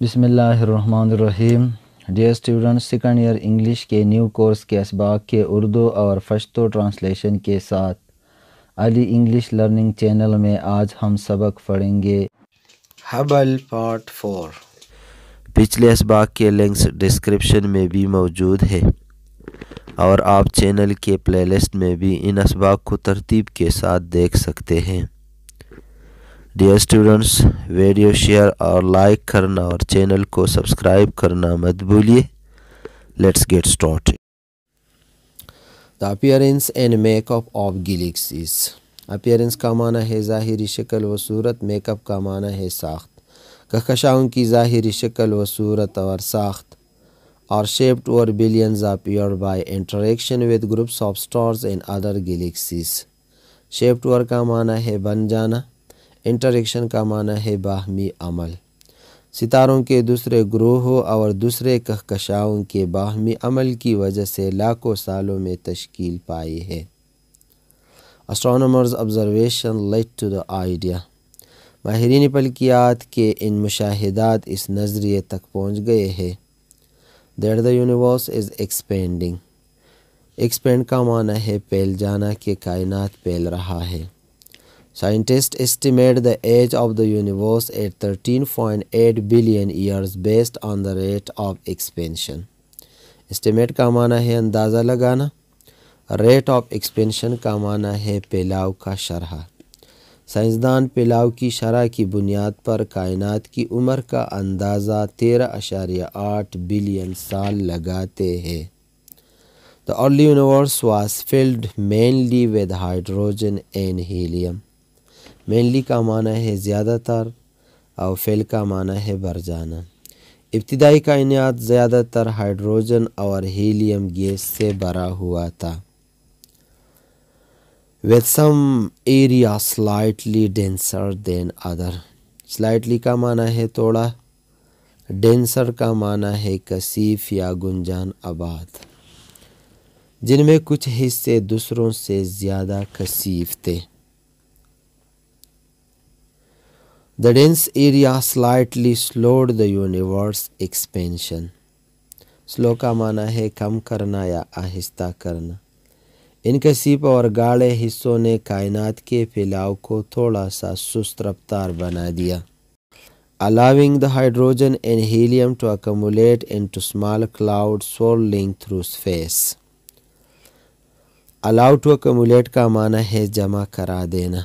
بسم اللہ الرحمن الرحیم۔ Dear students, second year English کے نیو کورس کے اسباق کے اردو اور پشتو ٹرانسلیشن کے ساتھ علی انگلش لرننگ چینل میں آج ہم سبق پڑھیں گے حبل پارٹ 4۔ پچھلے اسباق کے لنکس ڈسکرپشن میں بھی موجود ہے اور آپ چینل کے پلے لسٹ میں بھی ان اسباق کو ترتیب کے ساتھ دیکھ سکتے ہیں۔ ڈیئر اسٹوڈنٹس، ویڈیو شیئر اور لائک کرنا اور چینل کو سبسکرائب کرنا مت بھولیے۔ Let's get started. The appearance and makeup of galaxies. Appearance کا معنی ہے ظاہری شکل و صورت، میک اپ کا معنی ہے ساخت۔ کہکشاؤں کی ظاہری شکل و صورت اور ساخت اور shaped over billions appeared by interaction with groups of stars and other galaxies۔ shaped over کا معنی ہے بن جانا، انٹریکشن کا معنی ہے باہمی عمل۔ ستاروں کے دوسرے گروہوں اور دوسرے کہکشاؤں کے باہمی عمل کی وجہ سے لاکھوں سالوں میں تشکیل پائی ہے۔ Astronomers' observation led to the idea۔ ماہرین فلکیات کے ان مشاہدات اس نظریے تک پہنچ گئے ہیں that the universe is expanding۔ expand کا معنی ہے پھیل جانا، کہ کائنات پھیل رہا ہے۔ Scientists estimate the age of the universe at 13.8 billion years based on the rate of expansion۔ estimate کا معنی ہے اندازہ لگانا، rate of expansion کا معنی ہے پھیلاؤ کا شرح۔ سائنسدان پھیلاؤ کی شرح کی بنیاد پر کائنات کی عمر کا اندازہ 13.8 بلین سال لگاتے ہیں۔ The early universe was filled mainly with hydrogen and helium۔ Mainly کا معنی ہے زیادہ تر اور فیل کا معنی ہے بھر جانا۔ ابتدائی کائنات زیادہ تر ہائیڈروجن اور ہیلیم گیس سے بھرا ہوا تھا۔ with some area slightly denser than other۔ slightly کا معنی ہے تھوڑا، denser کا معنی ہے کثیف یا گنجان آباد، جن میں کچھ حصے دوسروں سے زیادہ کثیف تھے۔ The dense area slightly slowed the universe expansion۔ slow کا معنی ہے کم کرنا یا آہستہ کرنا۔ ان کثیف اور گاڑے حصوں نے کائنات کے پھیلاؤ کو تھوڑا سا سست رفتار بنا دیا۔ allowing the hydrogen and helium to accumulate into small clouds swirling through space۔ allow to accumulate کا معنی ہے جمع کرا دینا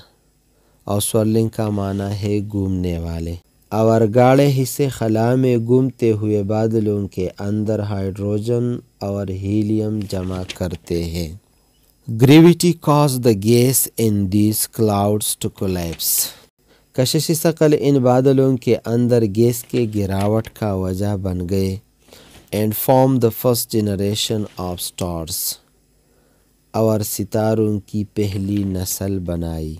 اور swirling کا معنی ہے گھومنے والے، اور گاڑے حصے خلا میں گھومتے ہوئے بادلوں کے اندر ہائیڈروجن اور ہیلیم جمع کرتے ہیں۔ Gravity caused the gas in these clouds to collapse۔ کشش ثقل ان بادلوں کے اندر گیس کے گراوٹ کا وجہ بن گئے and formed the first generation of stars۔ اور ستاروں کی پہلی نسل بنائی۔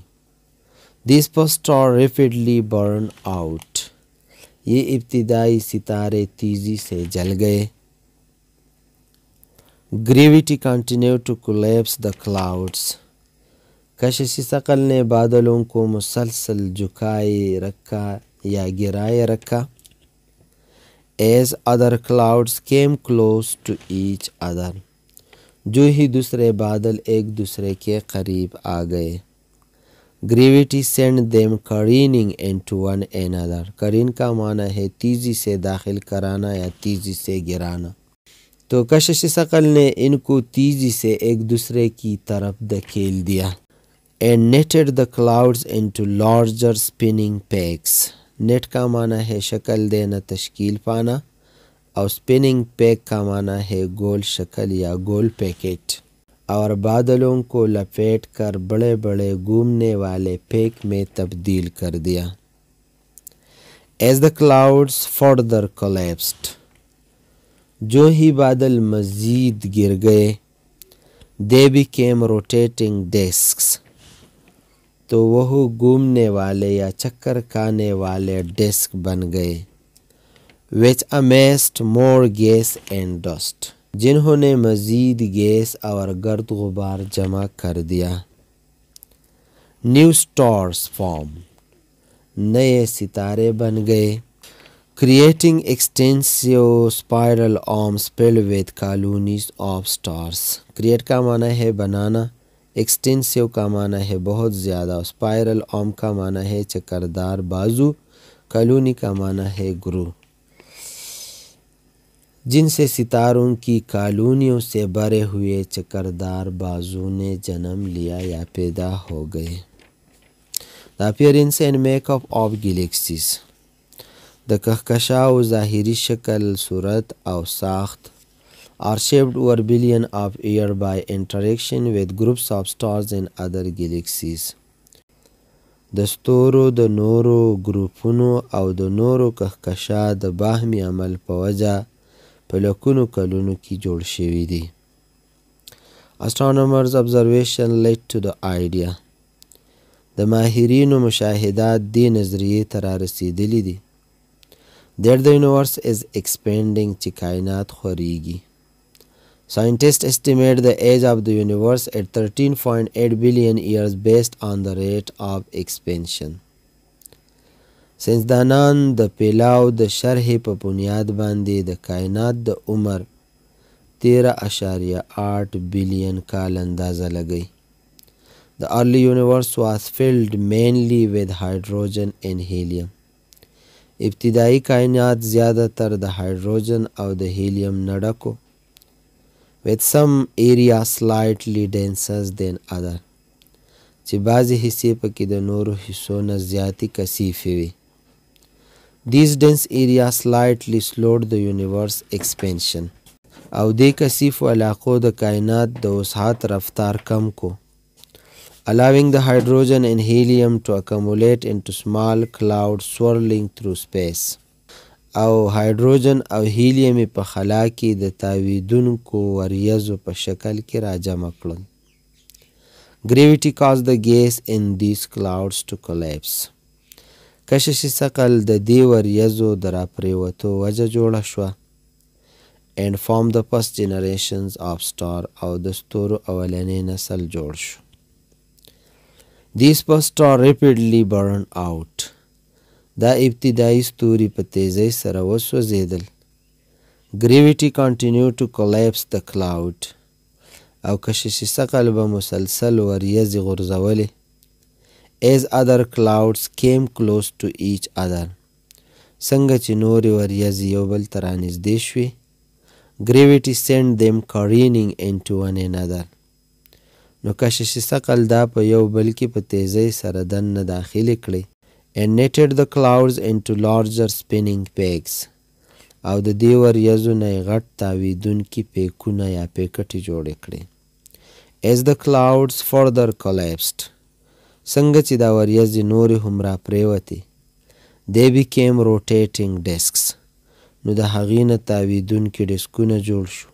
These first stars rapidly burned out۔ یہ ابتدائی ستارے تیزی سے جل گئے۔ Gravity continued to collapse the clouds۔ کشش ثقل نے بادلوں کو مسلسل جھکائے رکھا یا گرائے رکھا۔ As other clouds came close to each other۔ جو ہی دوسرے بادل ایک دوسرے کے قریب آ گئے۔ Gravity sent them careening into one another۔ careen کا معنی ہے تیزی سے داخل کرانا یا تیزی سے گرانا۔ تو کشش ثقل نے ان کو تیزی سے ایک دوسرے کی طرف دھکیل دیا۔ and knitted the clouds into larger spinning peaks۔ knit کا معنی ہے شکل دینا، تشکیل پانا، اور spinning peak کا معنی ہے گول شکل یا گول پیکٹ، اور بادلوں کو لپیٹ کر بڑے بڑے گھومنے والے پیک میں تبدیل کر دیا۔ As the clouds further collapsed۔ جو ہی بادل مزید گر گئے they became rotating discs۔ تو وہ گھومنے والے یا چکر کھانے والے ڈسک بن گئے۔ which amassed more gas and dust۔ جنہوں نے مزید گیس اور گرد غبار جمع کر دیا۔ New stars form. نئے ستارے بن گئے۔ creating extensive spiral arms filled with colonies of stars. Create کا معنی ہے بنانا، extensive کا معنی ہے بہت زیادہ، spiral arm کا معنی ہے چکردار بازو، colony کا معنی ہے گروہ، جن سے ستاروں کی کالونیوں سے بھرے ہوئے چکردار بازو نے جنم لیا یا پیدا ہو گئے۔ The appearance and makeup of galaxies. د کہکشاؤں ظاہری شکل، صورت او ساخت are shaped over billion of years by interaction with groups of stars and other galaxies. The Satoru د نورو ګروپونو او د نورو کهکشا د باهمي عمل په وجه په لکونو کلونو کې جوړ شوي دي. Astronomers' observation led to the idea. د ماهرینو مشاهدات دې نظریې ته را رسېدلي دي that the universe is expanding چې کائنات خورېږي. Scientists estimate the age of the universe at 13.8 billion years based on the rate of expansion. ساینسدانان د پیلاو د شرحې په بنیاد باندې د کائنات د عمر 13.8 بلین کال اندازه لګوي. The early universe was filled mainly with hydrogen and helium. ابتدائی کائنات زیادہ تر د ہائیڈروجن او د ہیلیم نه ډکو with some area slightly denser than other چې بعضې حصې پکې د نورو حصو نه زیاتې کثیفې وي. These dense areas slightly slowed the universe expansion. او دې کثیفو علاقو د کائنات د وسعت رفتار کم کو allowing the hydrogen and helium to accumulate into small clouds swirling through space. او هایدروجن او هیلیم په خلا کې د تاویدونکو وریځو په شکل کې را جمع کړل. Gravity caused the gas in these clouds to collapse. کشش ثقل د دې وریځو د راپریوتو وجه جوړه شوه and formed the first generations of star O the Satoru اولنی نسل جوړ شو. These first stars rapidly burned out. دا ابتدائی ستوري په تیزۍ سره وسوځېدل. Gravity continued to collapse the cloud. او کشش ثقل به مسلسل وریځې غورځولې as other clouds came close to each other. څنګه چې نورې وریځې یو بل ته رانږدې شوې Gravity sent them careening into one another. نو کشش ثقل دا په یو بل کې په تیزۍ سره دننه داخلې کړې and knitted the clouds into larger spinning peaks. او د دې وریځو نه یې غټ تاویدونکي پیکونه یا پیکټې جوړې کړې. As the clouds further collapsed. څنګه چې دا وریځې نورې هم را پریوتې they became rotating discs. نو د هغې نه تاویدونکي ډسکونه جوړ شو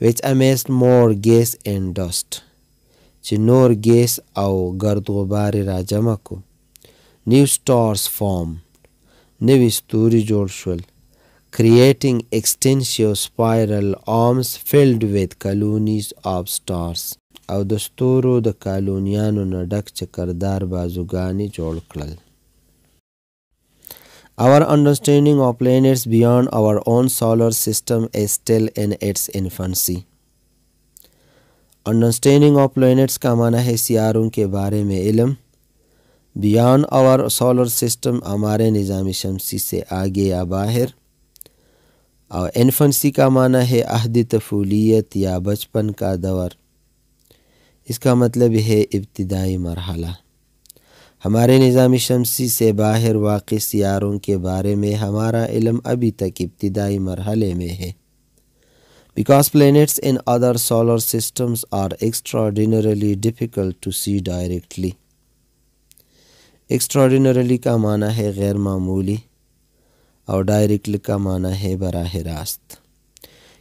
which amassed more gas and dust. چې نور ګیس او ګرد غبار را جمع کو. New stars formed. نوي ستوري جوړ شول creating extensive spiral arms filled with colonies of stars. O the Satoru د کالونیانو نه ډک چکردار بازوګانې جوړ کړل. Our understanding of planets beyond our own solar system is still in its infancy. Understanding of planets کا معنی ہے سیاروں کے بارے میں علم. Beyond our solar system ہمارے نظام شمسی سے آگے یا باہر. اور infancy کا معنی ہے عہد طفولیت یا بچپن کا دور. اس کا مطلب ہے ابتدائی مرحلہ. ہمارے نظام شمسی سے باہر واقع سیاروں کے بارے میں ہمارا علم ابھی تک ابتدائی مرحلے میں ہے. Because planets in other solar systems are extraordinarily difficult to see directly. Extraordinarily کا معنی ہے غیر معمولی اور directly کا معنی ہے براہ راست.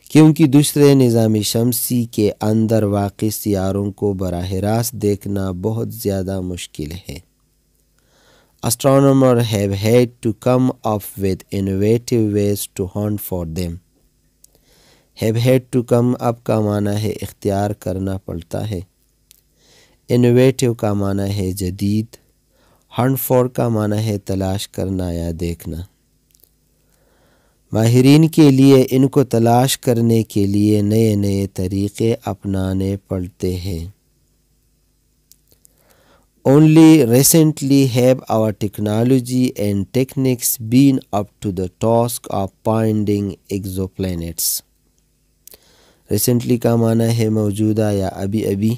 کیونکہ دوسرے نظام شمسی کے اندر واقع سیاروں کو براہ راست دیکھنا بہت زیادہ مشکل ہے. Astronomers have had to come up with innovative ways to hunt for them. Have had to come up کا معنی ہے اختیار کرنا پڑتا ہے. Innovative کا معنی ہے جدید. Hunt for کا معنی ہے تلاش کرنا یا دیکھنا. ماہرین کے لیے ان کو تلاش کرنے کے لیے نئے نئے طریقے اپنانے پڑتے ہیں۔ Only recently have our technology and techniques been up to the task of finding exoplanets۔ Recently کا معنی ہے موجودہ یا ابھی ابھی۔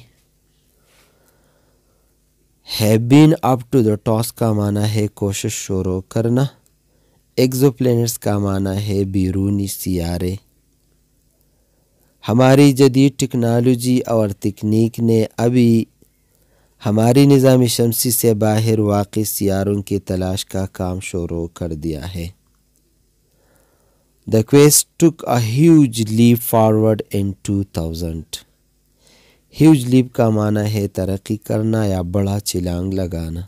have been up to the task کا معنی ہے کوشش شروع کرنا۔ ایگزوپلینٹس کا معنی ہے بیرونی سیارے۔ ہماری جدید ٹیکنالوجی اور تکنیک نے ابھی ہماری نظام شمسی سے باہر واقع سیاروں کی تلاش کا کام شروع کر دیا ہے۔ The quest took a huge leap forward in 2000۔ Huge لیپ کا معنی ہے ترقی کرنا یا بڑا چھلانگ لگانا۔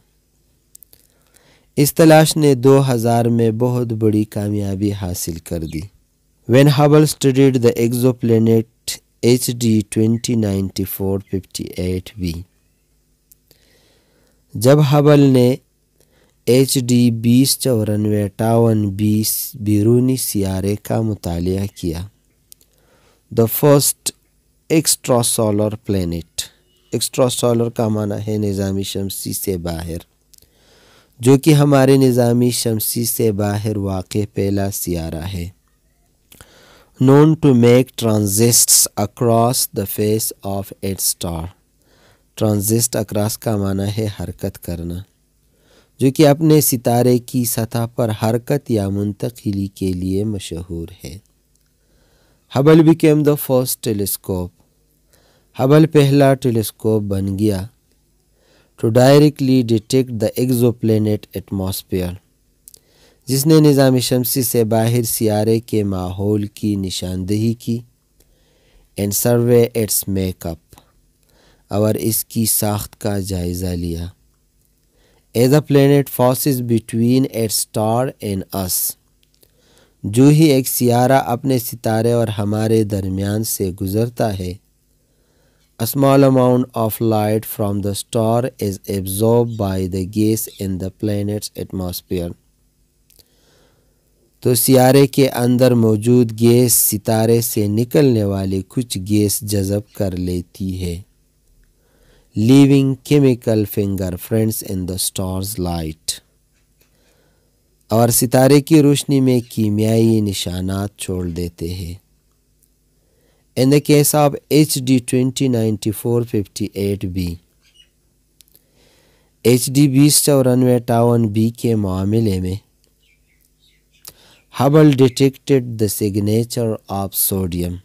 اس تلاش نے 2000 میں بہت بڑی کامیابی حاصل کر دی۔ When Hubble studied the exoplanet HD 2094-58b۔ جب ہبل نے HD 2094-58b بیرونی سیارے کا مطالعہ کیا۔ The first extra solar planet. Extra solar کا معنی ہے نظام شمسی سے باہر، جو کہ ہمارے نظام شمسی سے باہر واقع پہلا سیارہ ہے۔ known to make transits across the face of its star۔ Transit across کا معنی ہے حرکت کرنا، جو کہ اپنے ستارے کی سطح پر حرکت یا منتقلی کے لیے مشہور ہے۔ Hubble became the first telescope۔ Hubble پہلا ٹیلیسکوپ بن گیا to directly detect the exoplanet atmosphere، جس نے نظام شمسی سے باہر سیارے کے ماحول کی نشاندہی کی and survey its makeup، اور اس کی ساخت کا جائزہ لیا۔ as a planet passes between its star and us، جو ہی ایک سیارہ اپنے ستارے اور ہمارے درمیان سے گزرتا ہے، a small amount of light from the star is absorbed by the gas in the planet's atmosphere۔ تو سیارے کے اندر موجود گیس ستارے سے نکلنے والے کچھ گیس جذب کر لیتی ہے، leaving chemical fingerprints in the star's light، اور ستارے کی روشنی میں کیمیائی نشانات چھوڑ دیتے ہیں۔ In the case of HD 2094-58b، HD 2094-58b کے معاملے میں Hubble detected the signature of sodium۔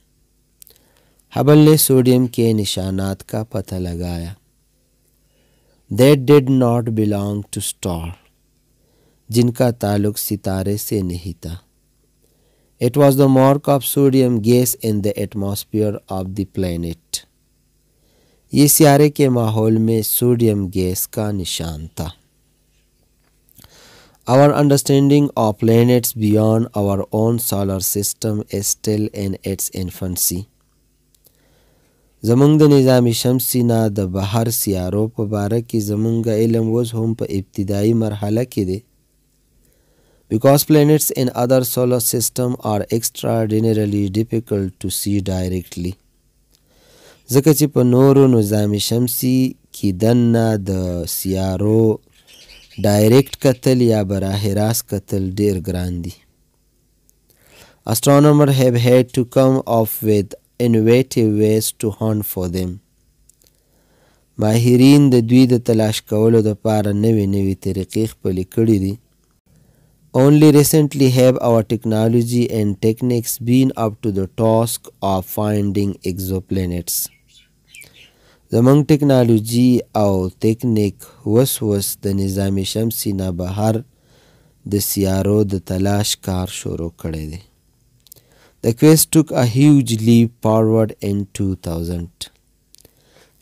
Hubble نے سوڈیم کے نشانات کا پتہ لگایا that did not belong to star، جن کا تعلق ستارے سے نہیں تھا۔ It was the mark of sodium gas in the atmosphere of the planet۔ یہ سیارے کے ماحول میں سوڈیم گیس کا نشان تھا۔ Our understanding of planets beyond our own solar system is still in its infancy۔ زمونږ د نظام شمسی نه د بهر سیارو په باره کې زمونږ علم اوس هم په ابتدایي مرحله کې دی۔ Because planets in other solar system are extraordinarily difficult to see directly۔ ځکه چې په نورو نظام شمسی کې دننه د سیارو ډایرکټ کتل یا براہ راست کتل ډیر ګران دي۔ Astronomers have had to come up with innovative ways to hunt for them۔ ماهرین د دوی د تلاش کولو دپاره نوې نوې طریقې خپلې کړي دي۔ Only recently have our technology and techniques been up to the task of finding exoplanets۔ زمونږ ټیکنالوجي او تکنیک وس د نظام شمسی نه بهر د سیارو د تلاش کار شروع کړی دی۔ The quest took a huge leap forward in 2000۔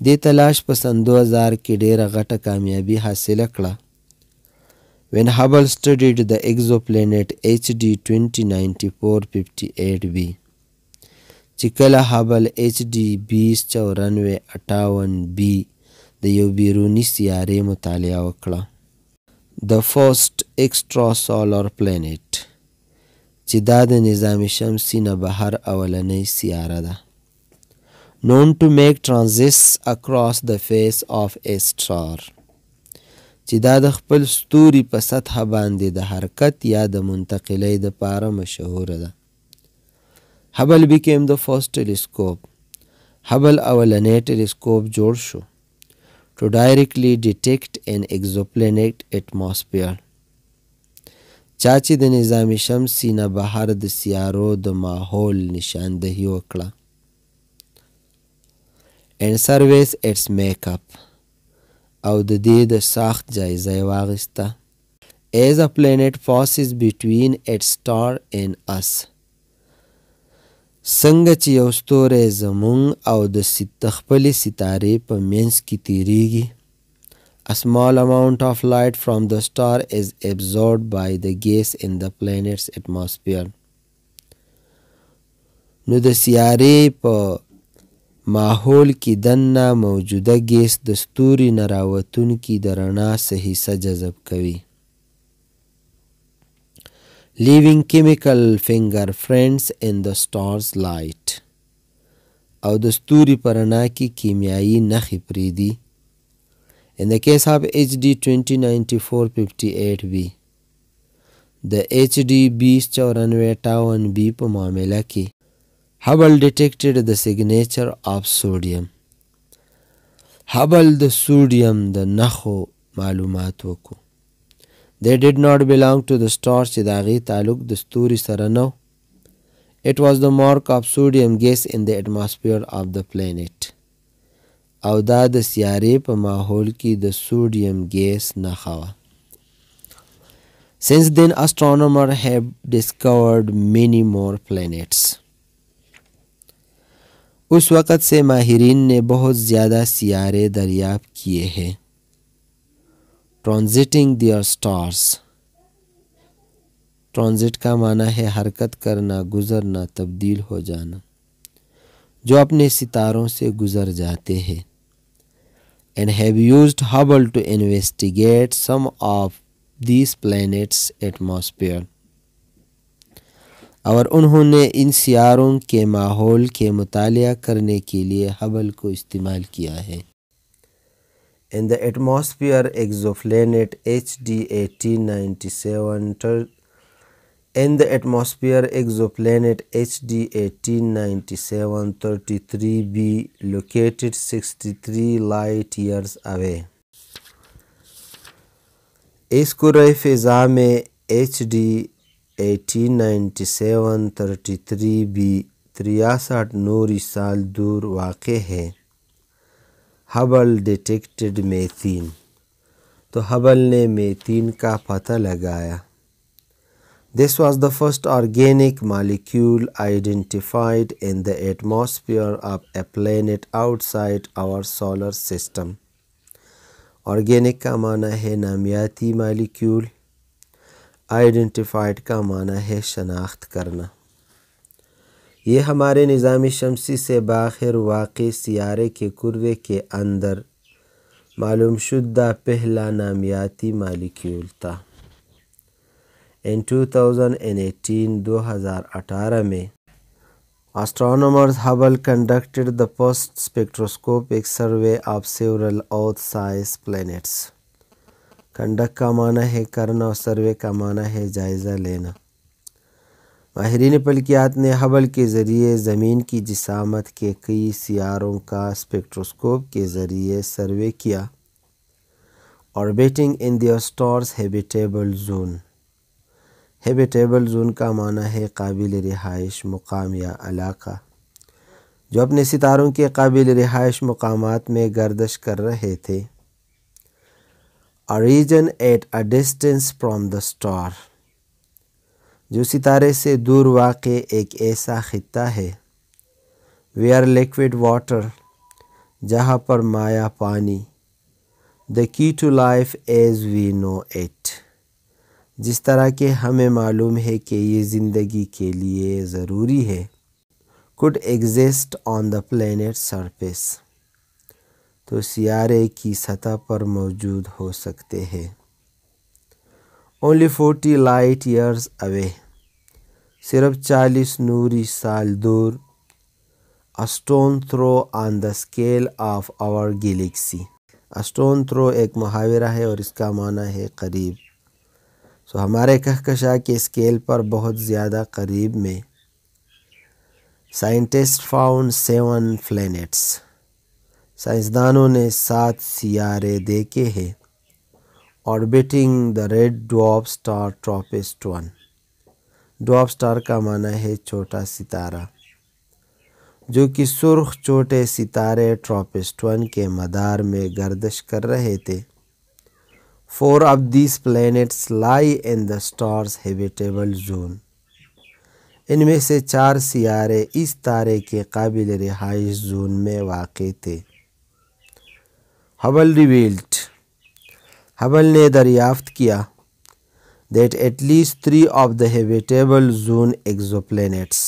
دې تلاش په سن 2000 کې ډیره غټه کامیابی حاصله کړه۔ When Hubble studied the exoplanet HD 2094-58b، چې کله هبل HD 2094-58b د یو بیرونی سیارې مطالعه وکړه۔ The first extra solar planet، چې دا د نظام شمسي نه بهر اولنۍ سیاره ده. known to make transits across the face of a star. چې دا د خپل ستوري په سطح باندې د حرکت یا د منتقلۍ د پاره مشهوره ده. Hubble became the first telescope. Hubble اولنۍ ټلسکوپ جوړ show to directly detect an exoplanet atmosphere. چا چې د نظام شمسي نه بهر د سیارو د ماحول نشاندهي وکړه and surveys its makeup او د دې د ساخت جایزه یې واخیسته. as a planet passes between its star and us. څنګه چې یو ستوری زمونږ او د خپلې ستارې په منځ کې تیریږي. A small amount of light from the star is absorbed by the gas in the planet's atmosphere. نو د سیارې په ماحول کې دننه موجوده ګیس د ستوري نه راوتونکي د رڼا څه حصه جذب کوي. leaving chemical fingerprints in the star's light. او د ستوري په رڼا کې کیمیایي نښې پرېږدي. In the case of HD 2094-58b, the HD 2094-58b په معامله کې Hubble detected the signature of sodium. Hubble د سوډیم د نښو معلومات وکړو. They did not belong to the star چې د هغې تعلق د ستوري سره نه. It was the mark of sodium gas in the atmosphere of the planet. او دا د سیارې په ماحول کې د سوډیم ګیس نښه وه. Since then, astronomers have discovered many more planets. اس وقت سے ماہرین نے بہت زیادہ سیارے دریافت کیے ہیں. Transiting their stars. ٹرانزٹ کا معنی ہے حرکت کرنا، گزرنا، تبدیل ہو جانا، جو اپنے ستاروں سے گزر جاتے ہیں. And have used Hubble to investigate some of these planets' atmosphere. اور انہوں نے ان سیاروں کے ماحول کے مطالعہ کرنے کے لیے ہبل کو استعمال کیا ہے. In the atmosphere exoplanet HD 1897 In the atmosphere exoplanet HD 1897-33b located 63 light years away. اس کرۂ فضا میں HD 1897-33b 63 نوری سال دور واقع ہے. Hubble detected methane. تو ہبل نے میتھین کا پتہ لگایا. This was the first organic molecule identified in the atmosphere of a planet outside our solar system. Organic کا معنی ہے نامیاتی مالیکیول، آئیڈینٹیفائڈ کا معنی ہے شناخت کرنا. یہ ہمارے نظام شمسی سے باہر واقع سیارے کے کروے کے اندر معلوم شدہ پہلا نامیاتی مالیکیول تھا. In 2018 میں astronomers Hubble conducted the first spectroscopic survey of several Earth-sized planets. Conduct کا معنی ہے کرنا اور سروے کا معنی ہے جائزہ لینا. ماہرین فلکیات نے ہبل کے ذریعے زمین کی جسامت کے کئی سیاروں کا اسپیکٹروسکوپ کے ذریعے سروے کیا. Orbiting in their star's habitable zone. Habitable zone کا معنی ہے قابل رہائش مقام یا علاقہ، جو اپنے ستاروں کے قابل رہائش مقامات میں گردش کر رہے تھے. A region at a distance from the star. جو ستارے سے دور واقع ایک ایسا خطہ ہے. Where liquid water. جہاں پر مائع پانی. The key to life as we know it. جس طرح کہ ہمیں معلوم ہے کہ یہ زندگی کے لیے ضروری ہے. Could exist on the planet's surface. تو سیارے کی سطح پر موجود ہو سکتے ہیں. Only 40 light years away. صرف 40 نوری سال دور. A stone throw on the scale of our galaxy. A stone throw ایک محاورہ ہے اور اس کا معنی ہے قریب. ہمارے کہکشاں کے اسکیل پر بہت زیادہ قریب میں. Scientists found 7 planets. سائنسدانوں نے 7 سیارے دیکھے ہیں. Orbiting the red dwarf star TRAPPIST-1. Dwarf star کا معنی ہے چھوٹا ستارہ، جو کہ سرخ چھوٹے ستارے TRAPPIST-1 کے مدار میں گردش کر رہے تھے. 4 of these planets lie in the star's habitable zone. ان میں سے 4 سیارے اس تارے کے قابل رہائش زون میں واقع تھے. Hubble revealed. ہبل نے دریافت کیا that at least 3 of the habitable zone exoplanets.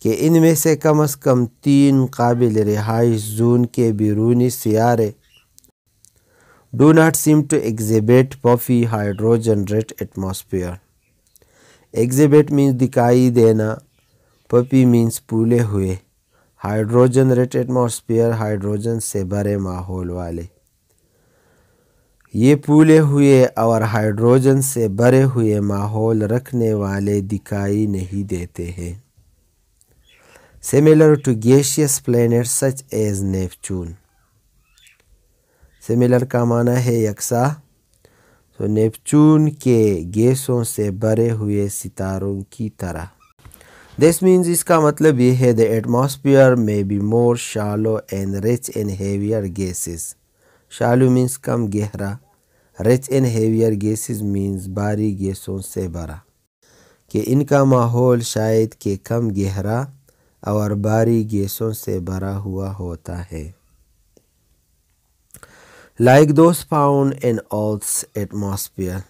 کہ ان میں سے کم از کم 3 قابل رہائش زون کے بیرونی سیارے do not seem to exhibit puffy hydrogen-rich atmosphere. Exhibit means دکھائی دینا، puffy means پھولے ہوئے، hydrogen-rich atmosphere ہائیڈروجن سے بھرے ماحول والے. یہ پھولے ہوئے اور ہائیڈروجن سے بھرے ہوئے ماحول رکھنے والے دکھائی نہیں دیتے ہیں. Similar to gaseous planets such as Neptune. Similar کا معنی ہے یکساں. نیپچون کے گیسوں سے بھرے ہوئے ستاروں کی طرح. This means اس کا مطلب یہ ہے the atmosphere may be more shallow and rich in heavier gases. Shallow means کم گہرا. Rich in heavier gases means بھاری گیسوں سے بھرا. کہ ان کا ماحول شاید کہ کم گہرا اور بھاری گیسوں سے بھرا ہوا ہوتا ہے. Like those found in Earth's atmosphere.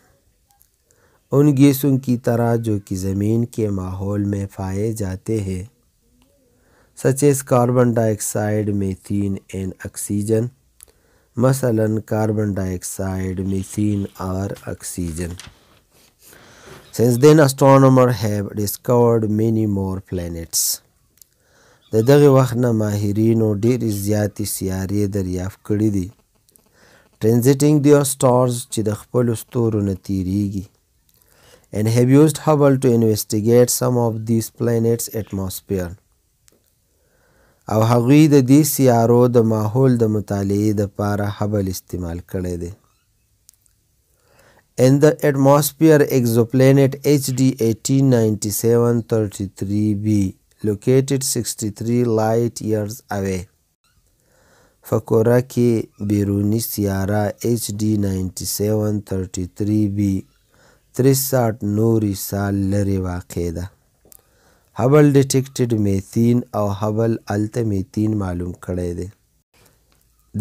ان گیسوں کی طرح جو کہ زمین کے ماحول میں پائے جاتے ہیں. Such as carbon dioxide, methane and oxygen. مثلاً کاربن ڈائی آکسائڈ، میتھین اور oxygen. Since then astronomers have discovered many more planets. د دغه وخت نه ماهرینو ډېرې زیاتې سیارې دریافت کړي دي. Transiting their stars چې د خپلو ستورو نه تیریږي. And have used Hubble to investigate some of these planets' atmosphere. او هغوی د دې سیارو د ماحول د مطالعې دپاره هبل استعمال کړی دی. In the atmosphere, exoplanet HD 1897-33b located 63 light years away. فکوره کې بیرونی سیاره HD 97-33b 63 نوری سال لرې واقع ده. هبل detected methane او هبل الته میتین معلوم کړی دی.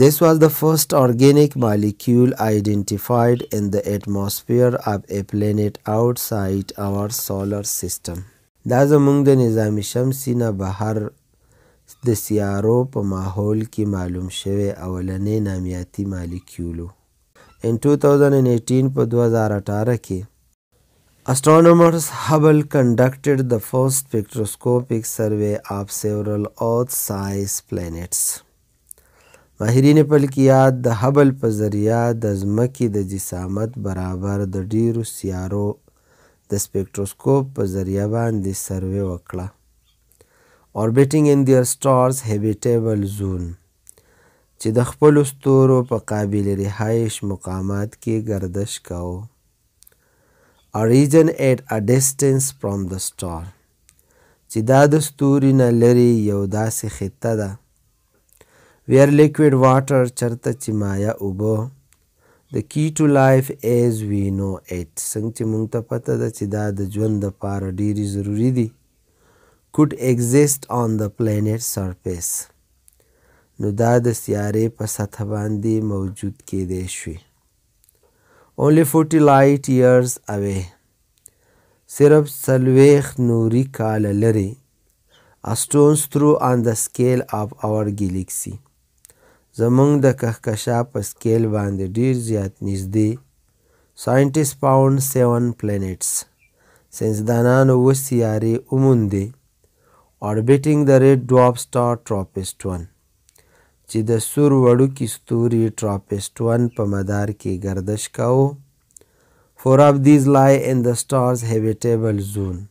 This was the first organic molecule identified in the atmosphere of a planet outside our solar system. دا زمونږ د نظام شمسی نه بهر د سیارو په ماحول کې معلوم شوی اولنی نامیاتی مالیکیولو. In 2018 په 2018 کې astronomers Hubble conducted the first spectroscopic survey of several Earth-sized planets. ماهرین فلکیات د هبل په ذریعه د ځمکې د جسامت برابر د ډیرو سیارو د سپیکټروسکوپ په ذریعه باندې سروې وکړه. Orbiting in their star's habitable zone. چې د خپلو ستورو په قابل رهایش مقامات کې گردش کاو. A region at a distance from the star. چې دا د ستوري نه لرې یو داسې خطه ده. Where liquid water چرته چې مایع اوبه. The key to life as we know it. څنګه چې مونږ ته پته ده چې دا د ژوند دپاره ډېرې ضروري دي. Could exist on the planet's surface. نو دا د سیارې په سطح باندې موجود کېدی شوي. Only 40 light years away. صرف 40 Noori کاله لرې. A stone's throw on the scale of our galaxy. زمونږ د کهکشا په سکیل باندې ډیر زیات نږدې. Scientists found 7 planets. سائنسدانانو و سیارې وموندې orbiting the red dwarf star TRAPPIST-1 چې د سور وړوکي ستوري TRAPPIST-1 په مدار کې گردش کاوه. 4 of these lie in the star's habitable zone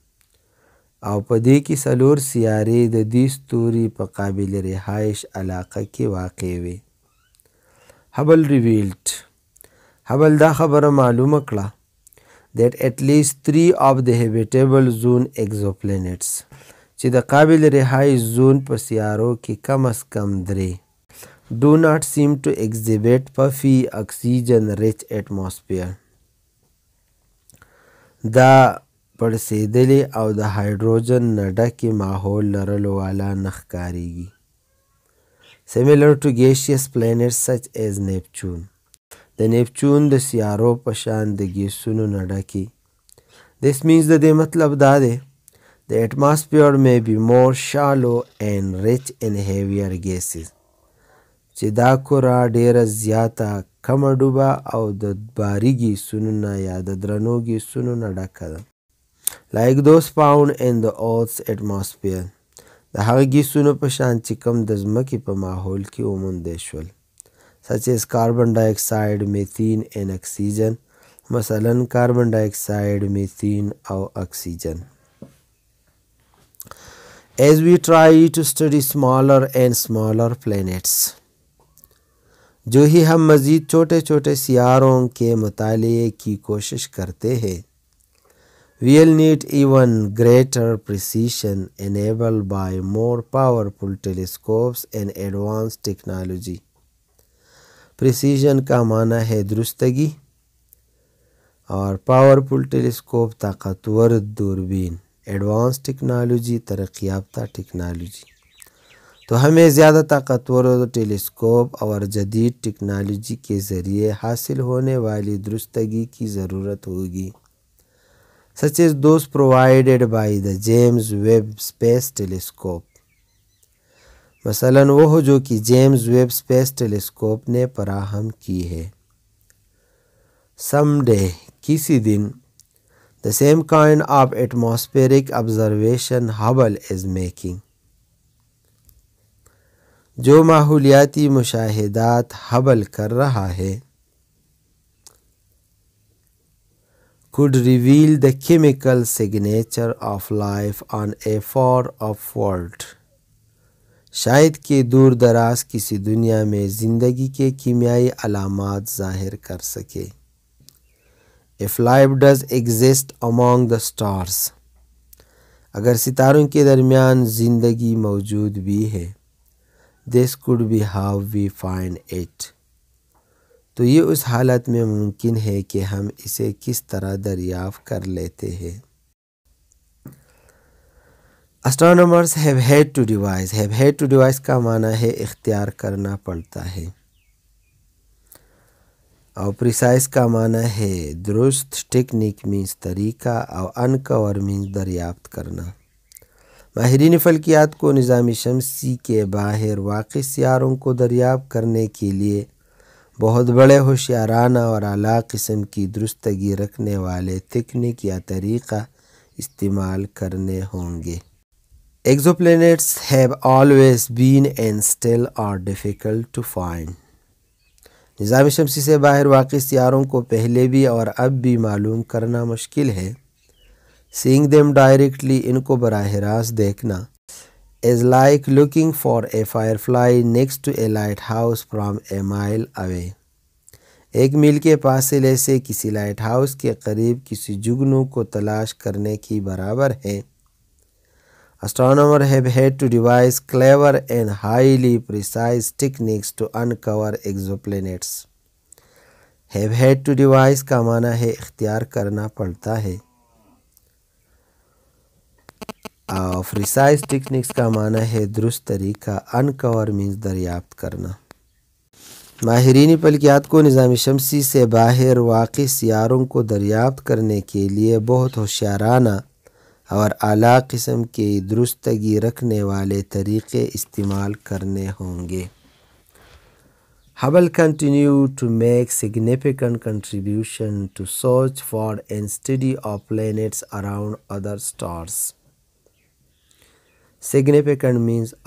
او په دې کې 4 سیارې د دې ستوري په قابل رهایش علاقه کې واقع وي. هبل revealed هبل دا خبره معلومه کړه that at least 3 of the habitable zone exoplanets چې د قابل رهایش زون په سیارو کې کم از کم 3 do not seem to exhibit puffy oxygen rich atmosphere دا پړسېدلې او د هایدروجن نه ډکې ماحول لرلو والا نه ښکارېږي. similar to gaseous planets such as Neptune د نیپچون د سیارو په شان د ګیسونو نه ډکې. this means د دې مطلب دا دی the atmosphere may be more shallow and rich in heavier gases چې دا کره ډیره زیاته کمه ډوبه او د باري ګیسونو نه یا د درنو ګیسونو نه ډکه ده. like those found in the earth's atmosphere د هغه ګیسونو په شان چې کوم د ځمکې په ماحول کې وموندل شول such as carbon dioxide, methane and oxygen مثلا کاربن ډای اکساید، میثین او oxygen. as we try to study smaller and smaller planets جو ہی ہم مزید چھوٹے چھوٹے سیاروں کے مطالعے کی کوشش کرتے ہیں we'll need even greater precision enabled by more powerful telescopes and advanced technology. precision کا معنی ہے درستگی اور پاورفل ٹیلیسکوپ طاقتور دوربین، ایڈوانس ٹیکنالوجی ترقی یافتہ ٹیکنالوجی. تو ہمیں زیادہ طاقتور ٹیلیسکوپ اور جدید ٹیکنالوجی کے ذریعے حاصل ہونے والی درستگی کی ضرورت ہوگی such as those provided by the James Webb Space Telescope مثلاً وہ جو کہ جیمز ویب اسپیس ٹیلیسکوپ نے فراہم کی ہے. someday کسی دن the same kind of atmospheric observation Hubble is making جو ماحولیاتی مشاہدات ہبل کر رہا ہے could reveal the chemical signature of life on a far off world شاید کہ دور دراز کسی دنیا میں زندگی کے کیمیائی علامات ظاہر کر سکے. if life does exist among the stars اگر ستاروں کے درمیان زندگی موجود بھی ہے this could be how we find it تو یہ اس حالت میں ممکن ہے کہ ہم اسے کس طرح دریافت کر لیتے ہیں. astronomers have had to devise کا معنی ہے اختیار کرنا پڑتا ہے اور precise کا معنی ہے درست. ٹیکنیک مینس طریقہ اور uncover مینس دریافت کرنا. ماہرین فلکیات کو نظام شمسی کے باہر واقع سیاروں کو دریافت کرنے کے لیے بہت بڑے ہوشیارانہ اور اعلیٰ قسم کی درستگی رکھنے والے تکنیک یا طریقہ استعمال کرنے ہوں گے. Exoplanets have always been and still are difficult to find. نظام شمسی سے باہر واقع سیاروں کو پہلے بھی اور اب بھی معلوم کرنا مشکل ہے. Seeing them directly ان کو براہ راست دیکھنا is like looking for a firefly next to a lighthouse from a mile away. 1 میل کے فاصلے سے کسی لائٹ ہاؤس کے قریب کسی جگنو کو تلاش کرنے کی برابر ہے. Astronomers have had to devise clever and highly precise techniques to uncover exoplanets. have had to devise کا معنی ہے اختیار کرنا پڑتا ہے اور precise techniques کا معنی ہے درست طریقہ. uncover means دریافت کرنا. ماہرین فلکیات کو نظام شمسی سے باہر واقع سیاروں کو دریافت کرنے کے لیے بہت ہوشیارانہ اور اعلیٰ قسم کے درستگی رکھنے والے طریقے استعمال کرنے ہوں گے. Hubble continued to make significant contribution to search for and study of planets around other stars. Significant means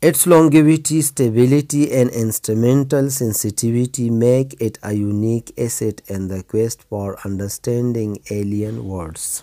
Its longevity, stability and instrumental sensitivity make it a unique asset in the quest for understanding alien worlds.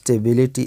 stability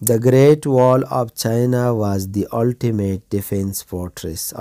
The Great Wall of China was the ultimate defense fortress.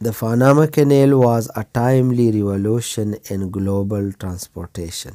The Panama Canal was a timely revolution in global transportation.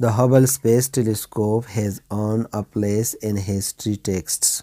The Hubble Space Telescope has earned a place in history texts.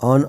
On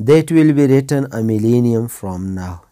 That will be written a millennium from now.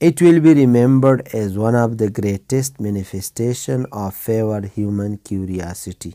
It will be remembered as one of the greatest manifestation of favored human curiosity.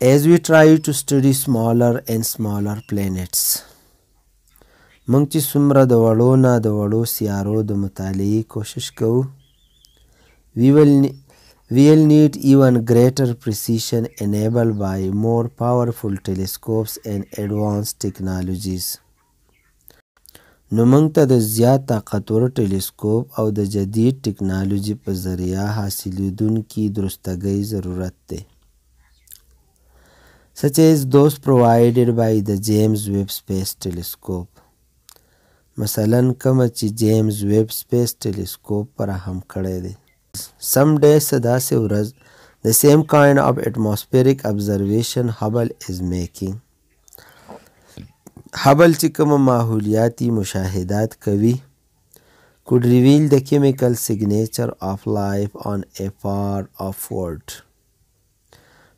As we try to study smaller and smaller planets, موږ چې څومره د وړو نه د وړو سیارو د مطالعې کوشش کوو we will need even greater precision enabled by more powerful telescopes and advanced technologies. نو موږ ته د زیات طاقتور ټیلیسکوپ او د جدید ټکنالوژي په ذریعه حاصلیدونکي درستګۍ ضرورت دی. Such as those provided by the James Webb Space Telescope. مثلا کومه چې جیمز ویب سپیس ټیلیسکوپ فراهم کړی دی. Someday داسې ورځ the same kind of atmospheric observation Hubble is making. Hubble چې کومه ماحولیاتي مشاهدات کوي could reveal the chemical signature of life on a far off world.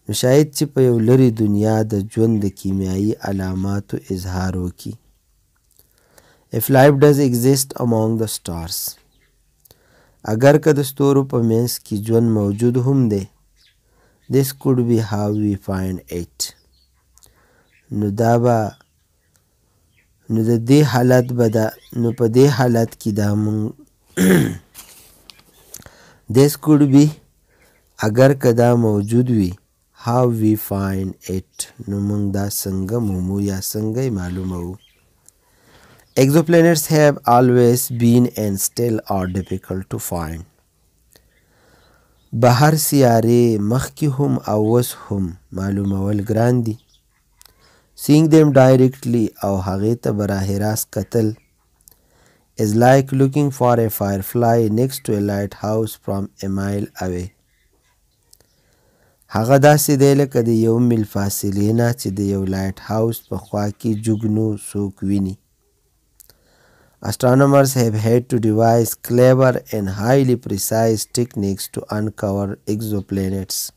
نو شاید چې په you لرې دنیا د ژوند د کیمیایي علاماتو اظهار وکړي. If life does exist among the stars, اگر که د Satoru په منځ کې ژوند موجود هم دی, this could be how we find it. نو د دې حالت به دا نو په دې حالت کې دا مونږ this could be اگر که دا موجود وي how we find it نو مونږ دا څنګه مومو یا څنګه معلومو. Exoplanets have always been and still are difficult to find. بهر سیارې مخکې هم او اوس هم معلومول ګران دي. Seeing them directly او هغې ته براه راست کتل is like looking for a firefly next to a lighthouse from a mile away. هغه داسې دی لکه د یو میل فاصلې نه چې د یو لایټ هاوس په خوا کې جګنو څوک ویني. Astronomers have had to devise clever and highly precise techniques to uncover exoplanets.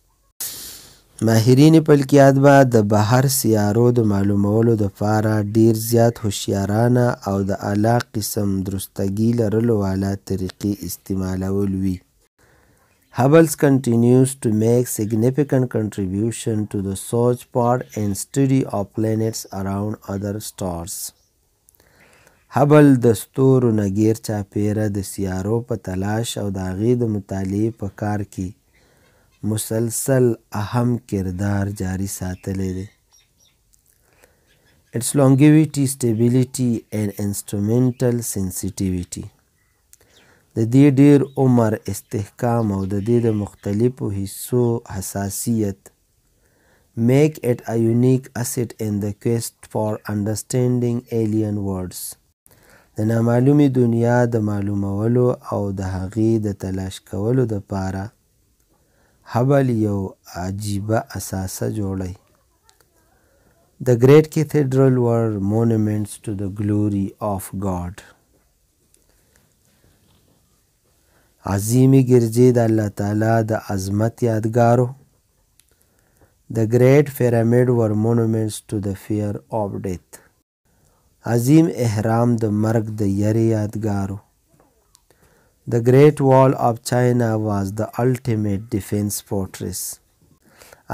ماهرین فلکیات به د بهر سیارو د معلومولو دپاره ډیر زیات هوښیارانه او د اعلی قسم درستګي لرلو والا طریقې استعمالول وي. Hubble continues to make significant contribution to the search for and study of planets around other stars. هبل the Satoru نه غیر چاپیره د سیارو په تلاش او د هغې د مطالعې په کار کې مسلسل اهم کردار جاری ساتلی دی. Its longevity, stability and instrumental sensitivity. د دې ډیر عمر، استحکام او د دې د مختلفو حصو حساسیت make it a unique asset in the quest for understanding alien worlds. د نامعلومې دنیا د معلومولو او د هغې د تلاش کولو دپاره هبل you عجیبه اساسه جوړی. The great cathedral were monuments to the glory of God. عظیمې ګرجې د الله تعالی د عظمت یادګارو. The great pyramid were monuments to the fear of death. عظیم احرام د مرګ د یری یادګارو. The Great Wall of China was the ultimate defense fortress.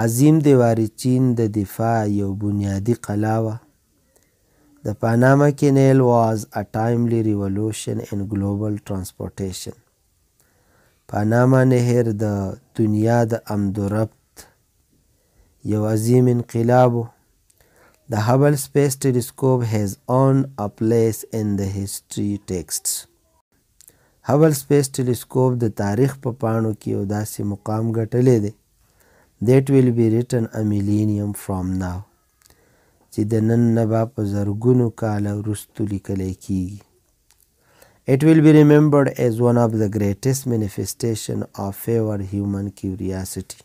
عظیم دیوار چین د دفاع you بنیادی قلعه وه. The Panama Canal was a timely revolution in global transportation. Panama نهر د دنیا د امد و ربط یو عظیم انقلاب و. The Hubble Space Telescope has earned a place in the history texts. Hubble Space Telescope د تاریخ په پاڼو کې یو داسې مقام ګټلی دی that will be written a millennium from now چې د نن نه به په زرګونو کاله وروستو likely کیږي. It will be remembered as one of the greatest manifestation of our human curiosity.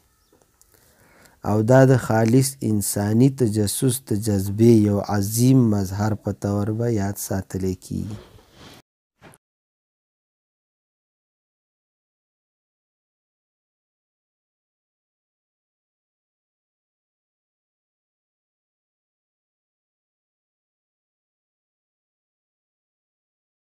او دا د خالص انساني تجسس د جذبې یو عظیم مظهر په طور به یاد ساتلی کیږي.